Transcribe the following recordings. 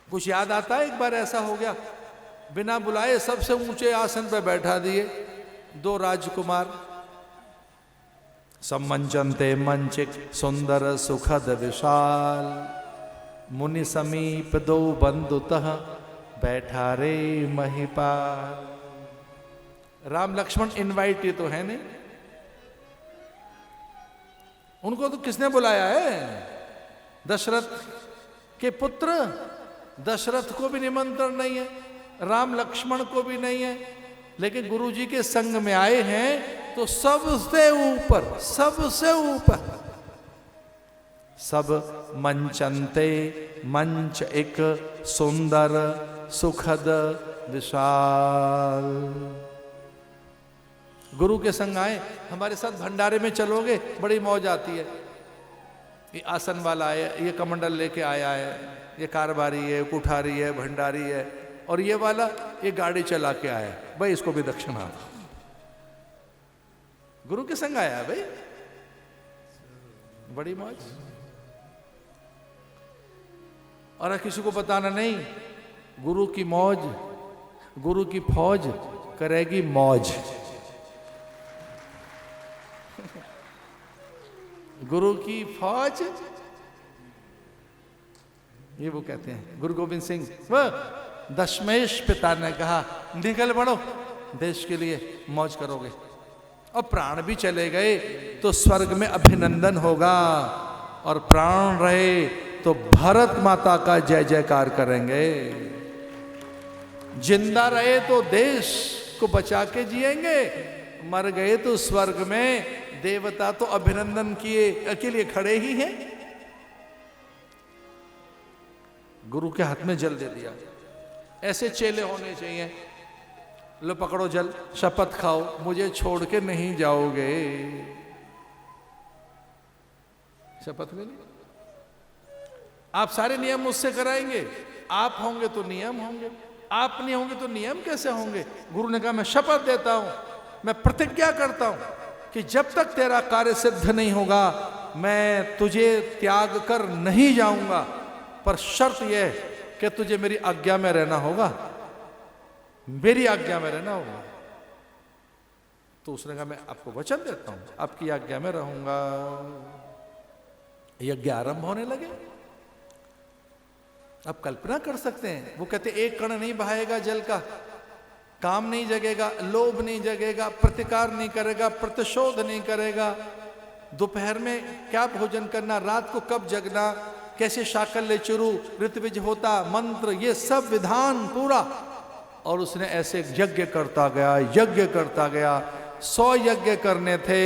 कुछ याद आता है? एक बार ऐसा हो गया, बिना बुलाए सबसे ऊंचे आसन पर बैठा दिए दो राजकुमार। सम्मंचन्ते मंचिक सुंदर सुखद विशाल, मुनि समीप दो बंधुतः बैठा रे महिपाल। राम लक्ष्मण इनवाइट ही तो है नहीं, उनको तो किसने बुलाया है? दशरथ के पुत्र, दशरथ को भी निमंत्रण नहीं है, राम लक्ष्मण को भी नहीं है, लेकिन गुरु जी के संग में आए हैं तो सबसे ऊपर, सबसे ऊपर। सब मंचन्ते मंच एक सुंदर सुखद विशाल। गुरु के संग आए, हमारे साथ भंडारे में चलोगे, बड़ी मौज आती है। ये आसन वाला है, ये कमंडल लेके आया है, ये कारबारी है, कुठारी है, भंडारी है, और ये वाला ये गाड़ी चला के आया, भाई इसको भी दक्षिणा दो। गुरु के संग आया भाई, बड़ी मौज। और किसी को बताना नहीं, गुरु की मौज, गुरु की फौज करेगी मौज। गुरु की फौज, ये वो कहते हैं गुरु गोविंद सिंह, वह दशमेश पिता ने कहा निकल पड़ो, देश के लिए मौज करोगे। और प्राण भी चले गए तो स्वर्ग में अभिनंदन होगा, और प्राण रहे तो भारत माता का जय जयकार करेंगे। जिंदा रहे तो देश को बचा के जिएंगे, मर गए तो स्वर्ग में देवता तो अभिनंदन किए के लिए खड़े ही हैं। गुरु के हाथ में जल दे दिया, ऐसे चेले होने चाहिए। लो पकड़ो जल, शपथ खाओ मुझे छोड़ के नहीं जाओगे। शपथ ले ली, आप सारे नियम मुझसे कराएंगे, आप होंगे तो नियम होंगे, आप नहीं होंगे तो नियम कैसे होंगे? गुरु ने कहा मैं शपथ देता हूं, मैं प्रतिज्ञा करता हूं कि जब तक तेरा कार्य सिद्ध नहीं होगा मैं तुझे त्याग कर नहीं जाऊंगा, पर शर्त यह कि तुझे मेरी आज्ञा में रहना होगा, मेरी आज्ञा में रहना होगा। तो उसने कहा मैं आपको वचन देता हूं, आपकी आज्ञा में रहूंगा। यज्ञ आरंभ होने लगे। आप कल्पना कर सकते हैं, वो कहते एक कण नहीं बहाएगा जल का, काम नहीं जगेगा, लोभ नहीं जगेगा, प्रतिकार नहीं करेगा, प्रतिशोध नहीं करेगा, दोपहर में क्या भोजन करना, रात को कब जगना, कैसे शाकल्य चुरु ऋतविज होता, मंत्र, ये सब विधान पूरा। और उसने ऐसे यज्ञ करता गया, यज्ञ करता गया। 100 यज्ञ करने थे,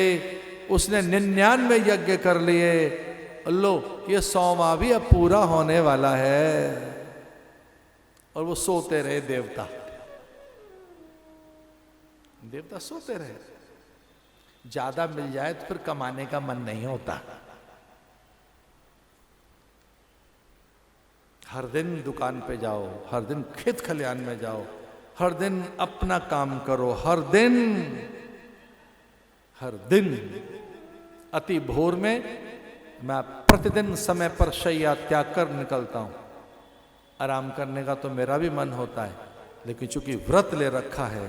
उसने 99 यज्ञ कर लिए। लो ये 100वां भी अब पूरा होने वाला है। और वो सोते रहे देवता, देवता सोते रहे। ज्यादा मिल जाए तो फिर कमाने का मन नहीं होता। हर दिन दुकान पे जाओ, हर दिन खेत खलियान में जाओ, हर दिन अपना काम करो, हर दिन अति भोर में मैं प्रतिदिन समय पर शैया त्याग कर निकलता हूं। आराम करने का तो मेरा भी मन होता है, लेकिन चूंकि व्रत ले रखा है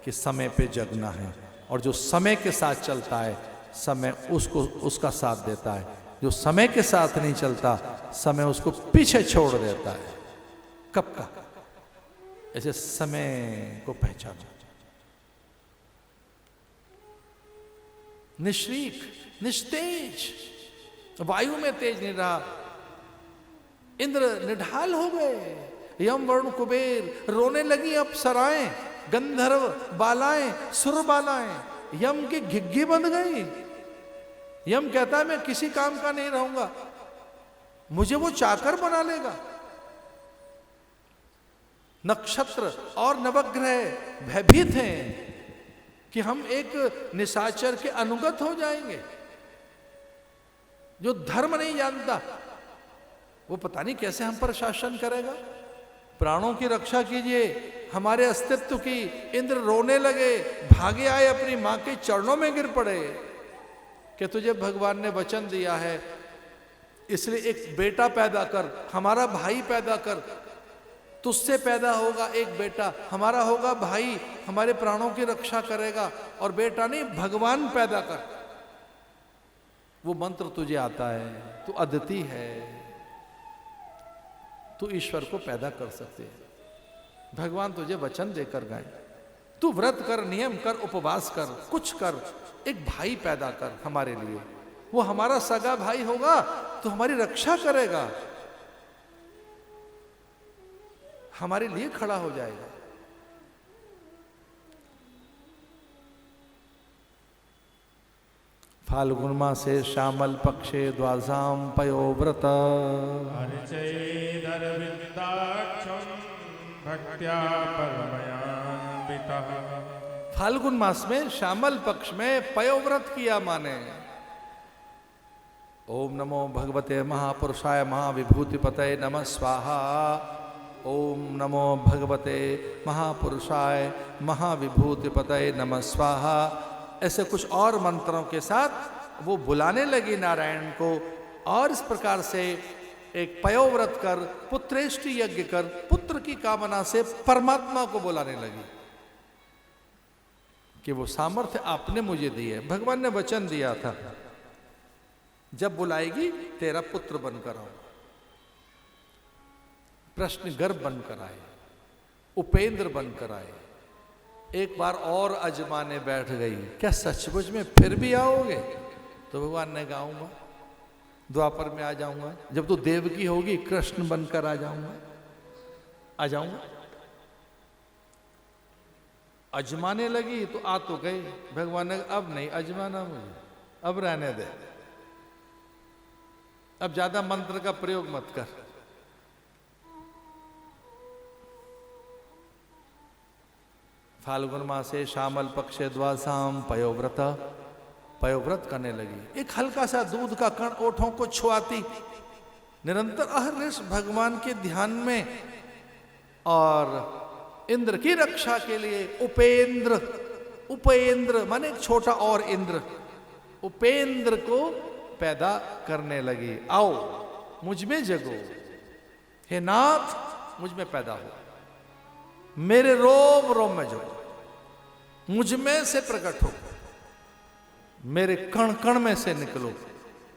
कि समय पे जगना है, और जो समय के साथ चलता है समय उसको उसका साथ देता है, जो समय के साथ नहीं चलता समय उसको पीछे छोड़ देता है। कब का ऐसे समय को पहचानो। निश्रीक, निस्तेज, वायु में तेज नहीं रहा। इंद्र निढाल हो गए, यम वरुण कुबेर रोने लगी अप्सराएं, गंधर्व बालाएं, सुर बालाएं यम की घिग्गी बंध गई। यम कहता है मैं किसी काम का नहीं रहूंगा, मुझे वो चाकर बना लेगा। नक्षत्र और नवग्रह भयभीत हैं कि हम एक निशाचर के अनुगत हो जाएंगे। जो धर्म नहीं जानता वो पता नहीं कैसे हम पर शासन करेगा। प्राणों की रक्षा कीजिए, हमारे अस्तित्व की। इंद्र रोने लगे, भागे आए, अपनी मां के चरणों में गिर पड़े कि तुझे भगवान ने वचन दिया है, इसलिए एक बेटा पैदा कर, हमारा भाई पैदा कर। तुझसे पैदा होगा एक बेटा, हमारा होगा भाई, हमारे प्राणों की रक्षा करेगा। और बेटा नहीं, भगवान पैदा कर। वो मंत्र तुझे आता है, तू अद्वितीय है, तू ईश्वर को पैदा कर सकते है। भगवान तुझे वचन देकर गए, तू व्रत कर, नियम कर, उपवास कर, कुछ कर, एक भाई पैदा कर हमारे लिए। वो हमारा सगा भाई होगा तो हमारी रक्षा करेगा, हमारे लिए खड़ा हो जाएगा। फाल्गुन मासे श्यामल पक्षे द्वासाम पयोव्रत भक्त्या परमयान्वितः। फाल्गुन मास में श्यामल पक्ष में पयोव्रत किया माने। ओम नमो भगवते महापुरुषाय महाविभूतिपतये नमः स्वाहा। ओम नमो भगवते महापुरुषाय महाविभूतिपतये नमः स्वाहा। ऐसे कुछ और मंत्रों के साथ वो बुलाने लगी नारायण को, और इस प्रकार से एक पयोव्रत कर, पुत्रेष्टि यज्ञ कर, पुत्र की कामना से परमात्मा को बुलाने लगी कि वो सामर्थ्य आपने मुझे दी है। भगवान ने वचन दिया था, जब बुलाएगी तेरा पुत्र बनकर आऊंगा। प्रश्न गर्भ बनकर आए, उपेंद्र बनकर आए। एक बार और अजमाने बैठ गई, क्या सचमुच में फिर भी आओगे? तो भगवान ने कहा आऊंगा, द्वापर में आ जाऊंगा, जब तू देवकी होगी कृष्ण बनकर आ जाऊंगा, आ जाऊंगा। अजमाने लगी तो आ तो गई। भगवान ने अब नहीं अजमाना मुझे, अब रहने दे, अब ज्यादा मंत्र का प्रयोग मत कर। फाल्गुन मासे श्यामल पक्षे द्वासाम पयोव्रत, पयोव्रत करने लगी। एक हल्का सा दूध का कण ओठों को छुआती, निरंतर अहर्निश भगवान के ध्यान में, और इंद्र की रक्षा के लिए उपेंद्र, उपेंद्र माने एक छोटा और इंद्र, उपेंद्र को पैदा करने लगी। आओ मुझ में जगो, हे नाथ मुझ में पैदा हो, मेरे रोम रोम में जगो, मुझ में से प्रकट हो, मेरे कण कण में से निकलो,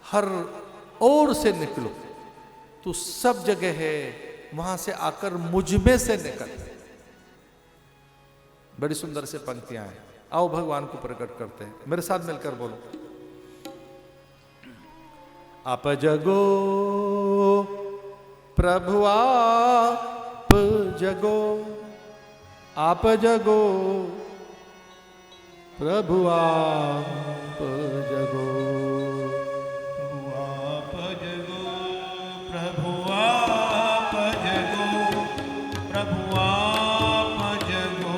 हर ओर से निकलो, तू सब जगह है, वहां से आकर मुझ में से निकल। बड़ी सुंदर से पंक्तियां हैं। आओ भगवान को प्रकट करते हैं, मेरे साथ मिलकर बोलो। आप जगो प्रभु आप जगो, आप जगो प्रभु आप जगो, आप जगो प्रभु आप जगो, प्रभु आप जगो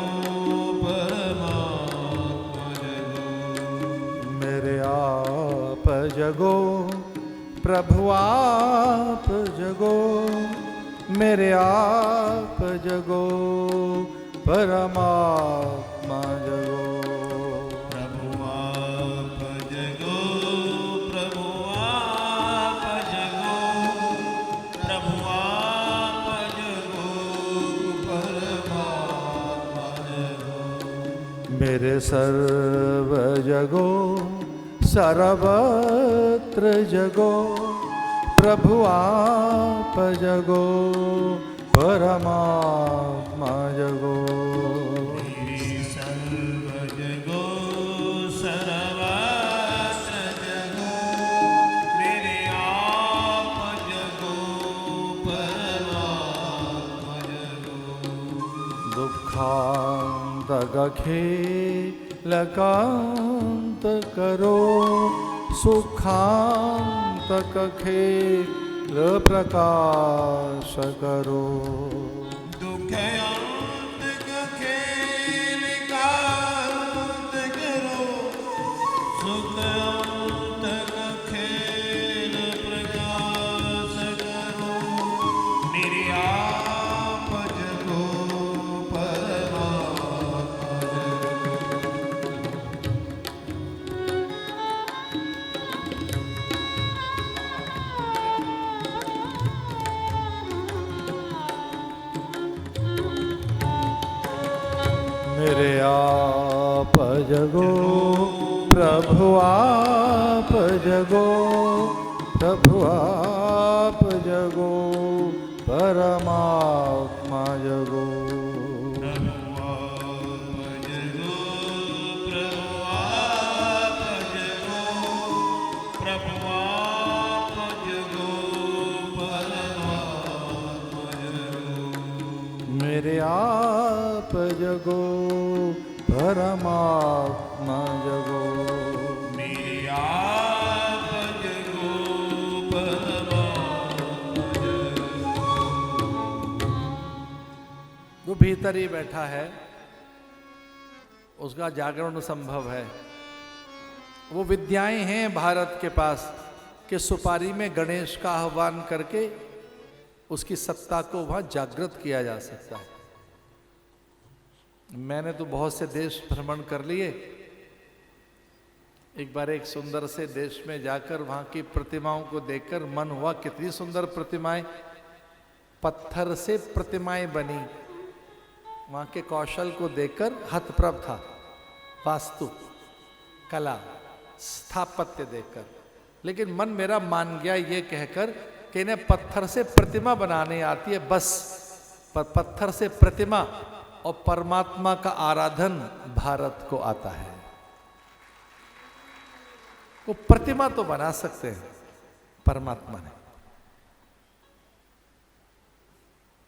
परमात्मा जगो। मेरे आप जगो प्रभु आप जगो, मेरे आप जगो परमात्मा जगो। प्रभु आप जगो, प्रभु आप जगो, प्रभु आप जगो परमात्मा जगो। मेरे सर्व जगो सर्वत्र जगो, प्रभु आप जगो परमात्मा जगो। मेरे सर्व जगो सर्वत्र जगो, मेरे आप जगो परमात्मा जगो। दुखांत अखिलकांत करो, सुखांत अखिल प्रकाश करो। दुख अंत खेल कांत करो, सुख अंत खेल प्रकाश करो। मेरे आप जगो परमात्मा जगो। मेरे आप जगो प्रभु आप जगो, प्रभु आप जगो, परमात्मा जगो। मेरे आप जगो परमात्मा जगो, मेरे आप जगो परमात्मा जगो। जो भीतर ही बैठा है उसका जागरण संभव है। वो विद्याएं हैं भारत के पास कि सुपारी में गणेश का आह्वान करके उसकी सत्ता को वहां जागृत किया जा सकता है। मैंने तो बहुत से देश भ्रमण कर लिए। एक बार एक सुंदर से देश में जाकर वहां की प्रतिमाओं को देखकर मन हुआ कितनी सुंदर प्रतिमाएं, पत्थर से प्रतिमाएं बनी। वहां के कौशल को देखकर हतप्रभ था। वास्तु कला स्थापत्य देखकर, लेकिन मन मेरा मान गया ये कहकर कि इन्हें पत्थर से प्रतिमा बनाने आती है बस। पर पत्थर से प्रतिमा और परमात्मा का आराधन भारत को आता है। वो प्रतिमा तो बना सकते हैं, परमात्मा ने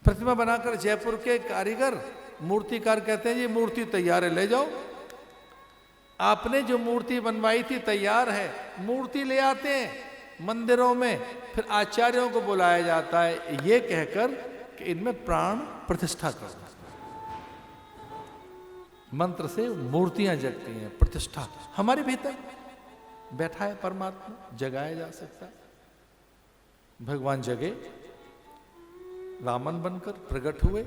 प्रतिमा बनाकर जयपुर के कारीगर मूर्तिकार कहते हैं जी मूर्ति तैयार है ले जाओ। आपने जो मूर्ति बनवाई थी तैयार है, मूर्ति ले आते हैं मंदिरों में, फिर आचार्यों को बुलाया जाता है ये कहकर कि इनमें प्राण प्रतिष्ठा करना। मंत्र से मूर्तियां जगती हैं, प्रतिष्ठा हमारे भीतर बैठा है परमात्मा, जगाया जा सकता है। भगवान जगे, वामन बनकर प्रकट हुए,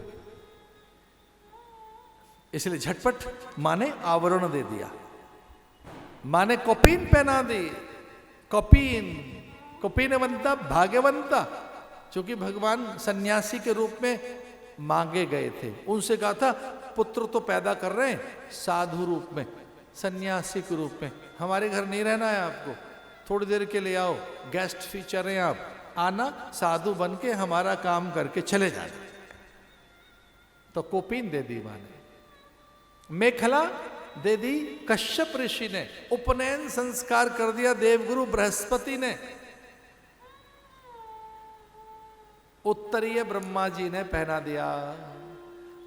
इसलिए झटपट मां ने आवरण दे दिया, मां ने कौपीन पहना दी। कौपीनवंता भाग्यवंता, क्योंकि भगवान सन्यासी के रूप में मांगे गए थे। उनसे कहा था पुत्र तो पैदा कर रहे हैं साधु रूप में, सन्यासी के रूप में, हमारे घर नहीं रहना है आपको, थोड़ी देर के लिए आओ, गेस्ट फीचर हैं आप, आना साधु बन के हमारा काम करके चले जाना। तो कौपीन दे दी मां ने, मेखला दे दी कश्यप ऋषि ने, उपनयन संस्कार कर दिया देवगुरु बृहस्पति ने, उत्तरीय ब्रह्मा जी ने पहना दिया,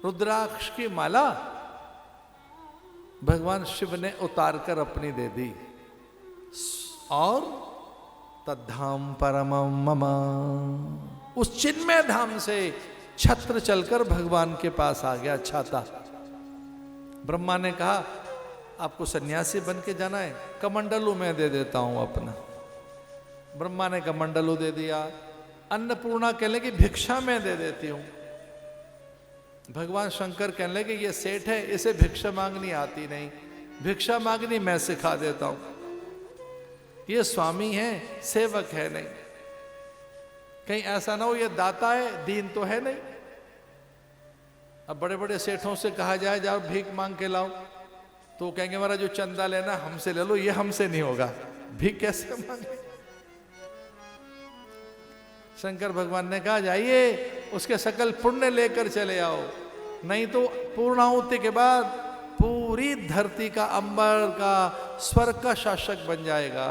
रुद्राक्ष की माला भगवान शिव ने उतारकर अपनी दे दी, और तद्धाम परमं मम, उस चिन्मय धाम से छत्र चलकर भगवान के पास आ गया छाता। ब्रह्मा ने कहा आपको सन्यासी बन के जाना है, कमंडलू मैं दे देता हूं अपना। ब्रह्मा ने कमंडलू दे दिया। अन्नपूर्णा कहने लगी भिक्षा मैं दे देती हूं। भगवान शंकर कहने लगे ये सेठ है, इसे भिक्षा मांगनी आती नहीं, भिक्षा मांगनी मैं सिखा देता हूं। ये स्वामी है, सेवक है नहीं, कहीं ऐसा ना हो ये दाता है, दीन तो है नहीं। अब बड़े बड़े सेठों से कहा जाए जाओ भीख मांग के लाओ, तो कहेंगे हमारा जो चंदा लेना हमसे ले लो, ये हमसे नहीं होगा, भीख कैसे मांगे। शंकर भगवान ने कहा जाइए उसके सकल पुण्य लेकर चले आओ, नहीं तो पूर्णाहुति के बाद पूरी धरती का, अंबर का, स्वर्ग का शासक बन जाएगा,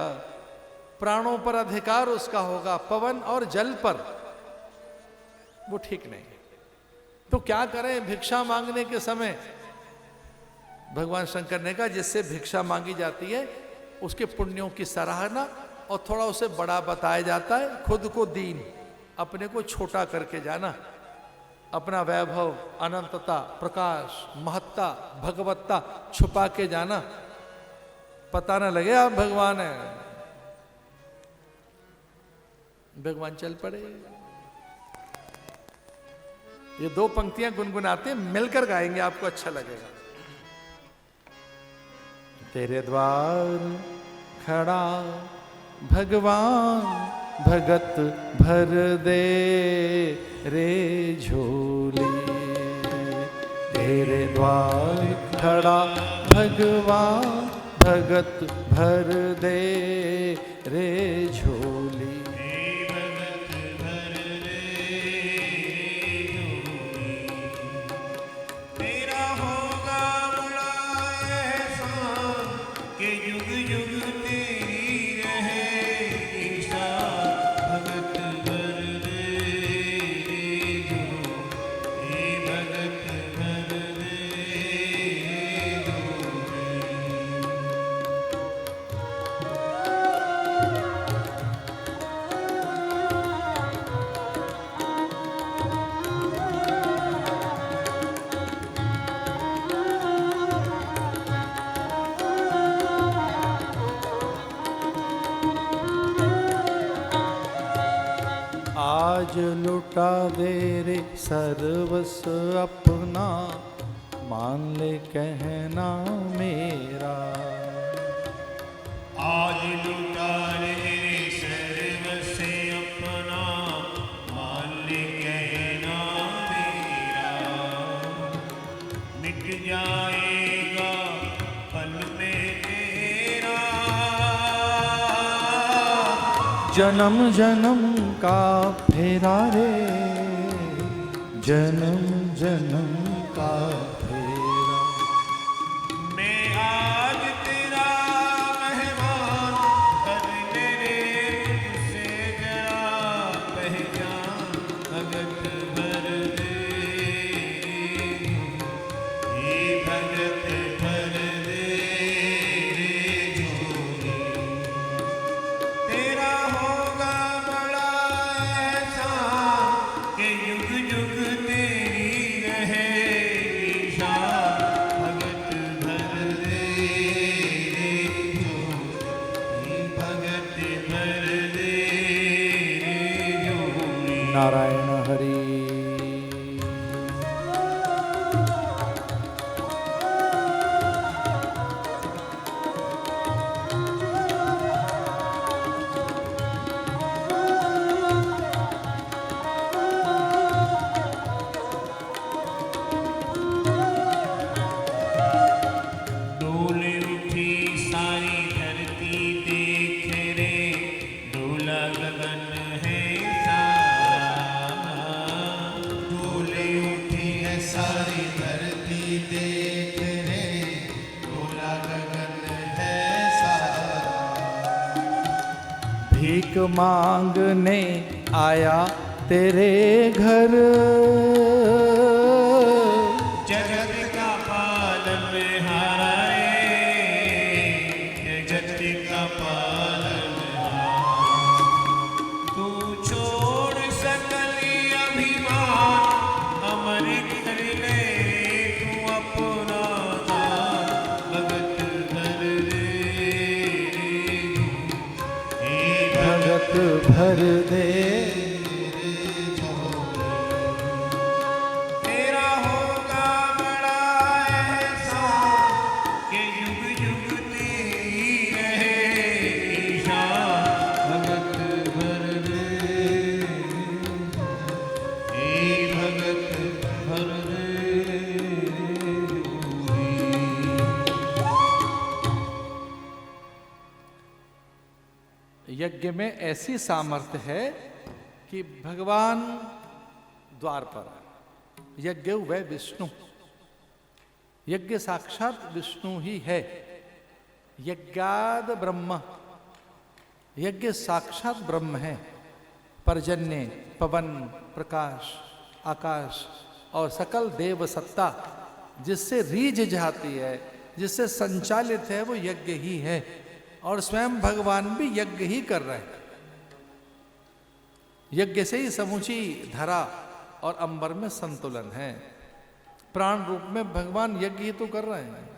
प्राणों पर अधिकार उसका होगा, पवन और जल पर। वो ठीक नहीं। तो क्या करें भिक्षा मांगने के समय? भगवान शंकर ने कहा जिससे भिक्षा मांगी जाती है उसके पुण्यों की सराहना और थोड़ा उसे बड़ा बताया जाता है, खुद को दीन, अपने को छोटा करके जाना, अपना वैभव, अनंतता, प्रकाश, महत्ता, भगवत्ता छुपा के जाना, पता ना लगे आप भगवान है। भगवान चल पड़े। ये दो पंक्तियां गुनगुनाते मिलकर गाएंगे, आपको अच्छा लगेगा। तेरे द्वार खड़ा भगवान भगत भर दे रे झोली, तेरे द्वार खड़ा भगवान, भगत भर दे रे झोली। तेरा होगा बड़ा एहसान कि युग युग तेरी रहे ईशा, भगत भर दे जो, हे भगत भर दे जो। आज लुटा दे रे सर्वस अपना, मान ले कहना मेरा। आज लुटा रे सर्व से अपना, मान ले कहना मेरा। मिट जाएगा पल में तेरा, जन्म जन्म का फेरा रे, जन्म जन्म का फेरा। मैं आज तेरा मेहमान, कर ले रे तुझसे जरा पहचान, भगत भर दे ये भगत भर दे झोली। तेरा होगा बड़ा एहसान कि युग युग तेरी रहे ईशा, भगत भर दे झोली, भगत भर दे झोली। नारायण हरि। डोल उठी सारी धरती देख रे, डोला गगन है सारा। डोल उठी है सारी धरती देख रे, डोला गगन है सारा। भीख मांगने आया तेरे घर, जगत का पालनहारा रे, जगत का पालनहारा। तू छोड़ सकल अभिमान, अमर कर ले तू अपना दान, भगत भर दे हे भगत भर दे। तेरा होगा बड़ा एहसान कि युग युग तेरी रहे ईशा, भगत भर दे हे भगत भर दे झोली। यज्ञ में ऐसी सामर्थ्य है कि भगवान द्वार पर है। यज्ञ वह विष्णु, यज्ञ साक्षात विष्णु ही है। यज्ञाद ब्रह्म, यज्ञ साक्षात ब्रह्म है। पर्जन्य, पवन, प्रकाश, आकाश और सकल देव सत्ता जिससे रीझ जाती है, जिससे संचालित है, वो यज्ञ ही है। और स्वयं भगवान भी यज्ञ ही कर रहे हैं। यज्ञ से ही समूची धरा और अंबर में संतुलन है। प्राण रूप में भगवान यज्ञ ही तो कर रहे हैं।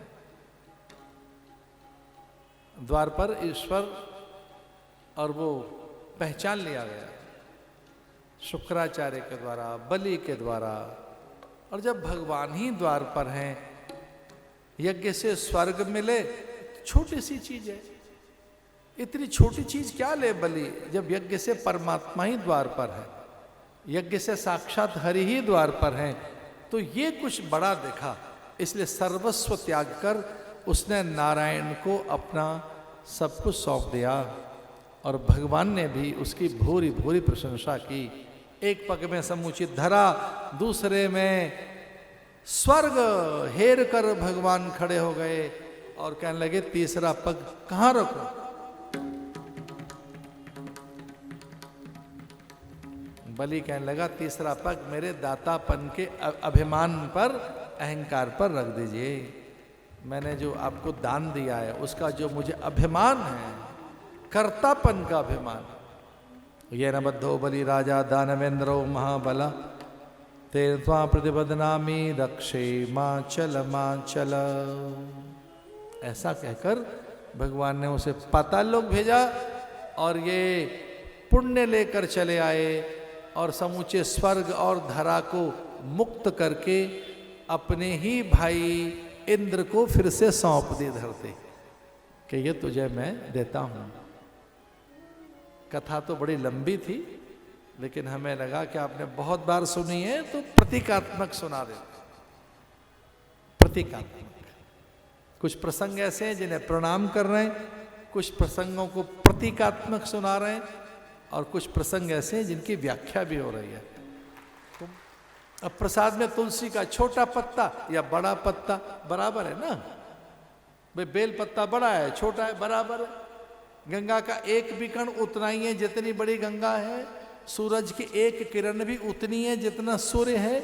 द्वार पर ईश्वर और वो पहचान लिया गया शुक्राचार्य के द्वारा, बलि के द्वारा। और जब भगवान ही द्वार पर हैं, यज्ञ से स्वर्ग मिले, छोटी सी चीज है। इतनी छोटी चीज क्या ले बलि, जब यज्ञ से परमात्मा ही द्वार पर है, यज्ञ से साक्षात हरि ही द्वार पर है। तो ये कुछ बड़ा देखा, इसलिए सर्वस्व त्याग कर उसने नारायण को अपना सब कुछ सौंप दिया। और भगवान ने भी उसकी भूरी भूरी प्रशंसा की। एक पग में समुचित धरा, दूसरे में स्वर्ग हेर कर भगवान खड़े हो गए और कहने लगे तीसरा पग कहां रखो। बलि कहने लगा तीसरा पग मेरे दातापन के अभिमान पर, अहंकार पर रख दीजिए। मैंने जो आपको दान दिया है उसका जो मुझे अभिमान है, कर्तापन का अभिमान। ये न बद्धो बलि राजा दानवेंद्रो महाबला तेन त्वा प्रतिबदनामी रक्षे मां चल। ऐसा कहकर भगवान ने उसे पाताल लोक भेजा और ये पुण्य लेकर चले आए और समूचे स्वर्ग और धरा को मुक्त करके अपने ही भाई इंद्र को फिर से सौंप दी धरती कि ये तुझे मैं देता हूं। कथा तो बड़ी लंबी थी, लेकिन हमें लगा कि आपने बहुत बार सुनी है तो प्रतीकात्मक सुना दे। प्रतीकात्मक कुछ प्रसंग ऐसे हैं जिन्हें प्रणाम कर रहे हैं, कुछ प्रसंगों को प्रतीकात्मक सुना रहे हैं और कुछ प्रसंग ऐसे हैं जिनकी व्याख्या भी हो रही है। अब प्रसाद में तुलसी का छोटा पत्ता या बड़ा पत्ता बराबर है ना भाई, बेल पत्ता बड़ा है छोटा है बराबर है। गंगा का एक भी कण उतना ही है जितनी बड़ी गंगा है, सूरज की एक किरण भी उतनी है जितना सूर्य है।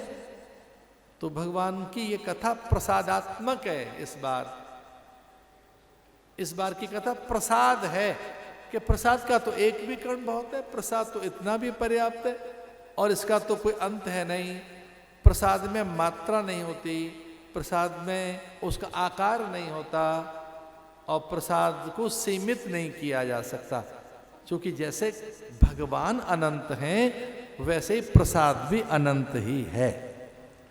तो भगवान की ये कथा प्रसादात्मक है। इस बार की कथा प्रसाद है कि प्रसाद का तो एक भी कण बहुत है, प्रसाद तो इतना भी पर्याप्त है और इसका तो कोई अंत है नहीं। प्रसाद में मात्रा नहीं होती, प्रसाद में उसका आकार नहीं होता और प्रसाद को सीमित नहीं किया जा सकता, क्योंकि जैसे भगवान अनंत हैं वैसे ही प्रसाद भी अनंत ही है।